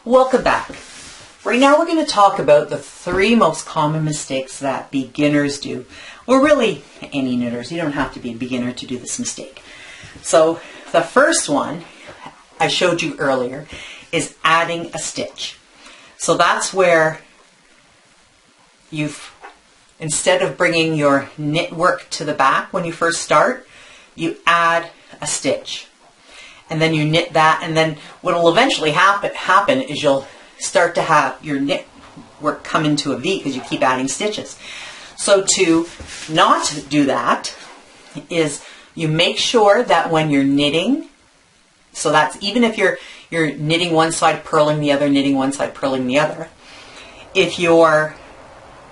Welcome back. Right now we're going to talk about the 3 most common mistakes that beginners do, or really any knitters. You don't have to be a beginner to do this mistake. So the first one I showed you earlier is adding a stitch. So that's where instead of bringing your knit work to the back when you first start, you add a stitch. And then you knit that, and then what will eventually happen is you'll start to have your knit work come into a V because you keep adding stitches. So to not do that is you make sure that when you're knitting, so that's even if you're knitting one side, purling the other, knitting one side, purling the other. If you're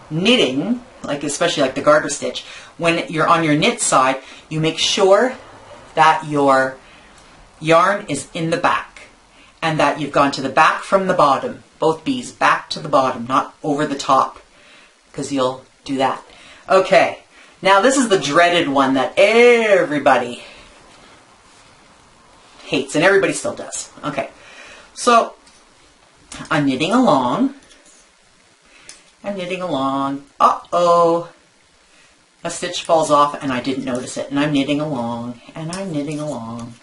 knitting, like especially like the garter stitch, when you're on your knit side, you make sure that your yarn is in the back and that you've gone to the back from the bottom, both bees back to the bottom, not over the top, because you'll do that. Okay, now this is the dreaded one that everybody hates, and everybody still does. Okay, so I'm knitting along. Uh-oh, a stitch falls off and I didn't notice it, and I'm knitting along, and I'm knitting along.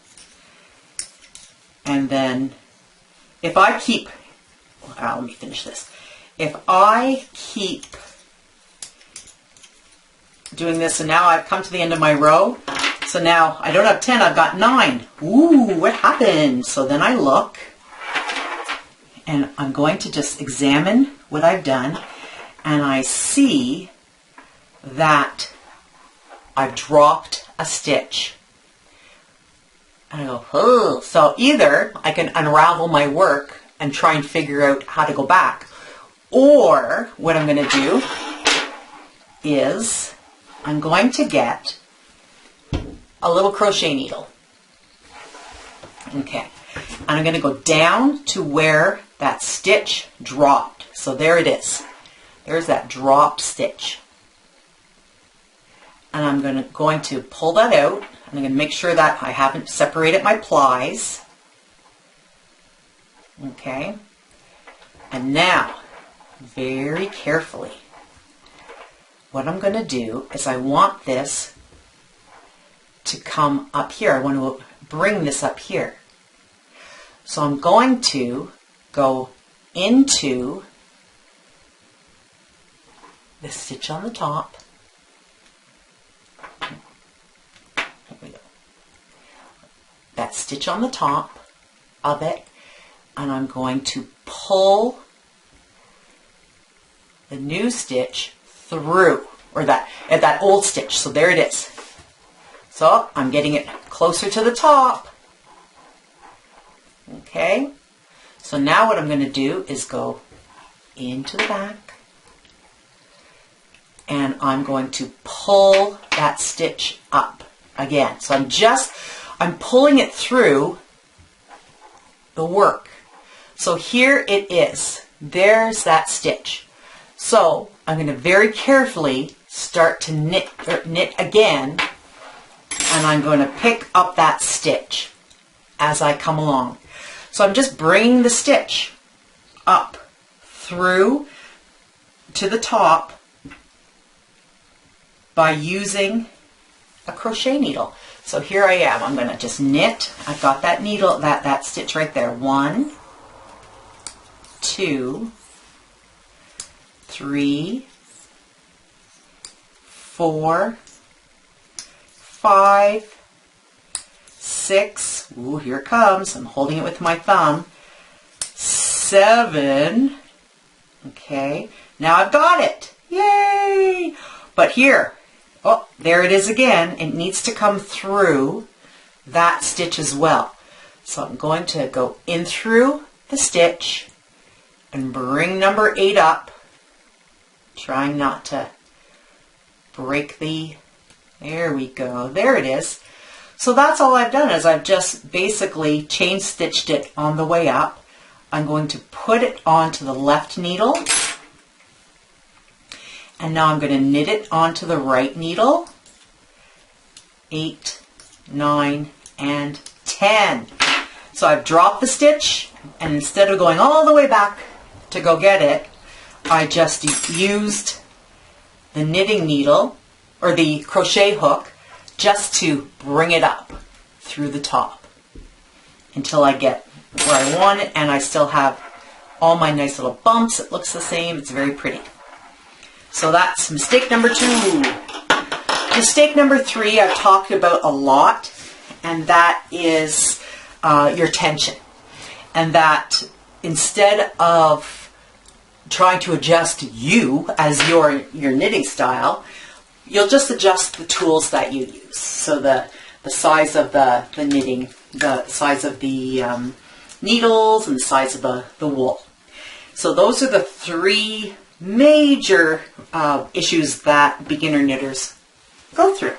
And then if I keep, let me finish this. If I keep doing this, and now I've come to the end of my row, so now I don't have 10, I've got 9. Ooh, what happened? So then I look, and I'm going to just examine what I've done, and I see that I've dropped a stitch. And I go, oh. So either I can unravel my work and try and figure out how to go back, or what I'm going to do is I'm going to get a little crochet needle. Okay. And I'm going to go down to where that stitch dropped. So there it is. There's that dropped stitch. And I'm going to pull that out. I'm going to make sure that I haven't separated my plies. Okay. And now, very carefully, what I'm going to do is I want this to come up here. I want to bring this up here. So I'm going to go into the stitch on the top. That stitch on the top of it, and I'm going to pull the new stitch through, or that old stitch. So there it is. So I'm getting it closer to the top. Okay. So now what I'm going to do is go into the back, and I'm going to pull that stitch up again. So I'm pulling it through the work. So here it is. There's that stitch. So I'm going to very carefully start to knit again, and I'm going to pick up that stitch as I come along. So I'm just bringing the stitch up through to the top by using a crochet needle. So here I am. I'm going to just knit. I've got that needle, that stitch right there. 1, 2, 3, 4, 5, 6. Ooh, here it comes. I'm holding it with my thumb. 7. Okay. Now I've got it. Yay! But here, oh, there it is again. It needs to come through that stitch as well. So I'm going to go in through the stitch and bring number 8 up, trying not to break there we go. There it is. So that's all I've done, is I've just basically chain stitched it on the way up. I'm going to put it onto the left needle. And now I'm going to knit it onto the right needle. 8, 9, and 10. So I've dropped the stitch, and instead of going all the way back to go get it, I just used the knitting needle or the crochet hook just to bring it up through the top until I get where I want it, and I still have all my nice little bumps. It looks the same. It's very pretty. So that's mistake number 2. Mistake number 3 I've talked about a lot, and that is your tension. And that instead of trying to adjust you as your knitting style, you'll just adjust the tools that you use. So the size of the knitting, the size of the needles, and the size of the wool. So those are the 3 major issues that beginner knitters go through.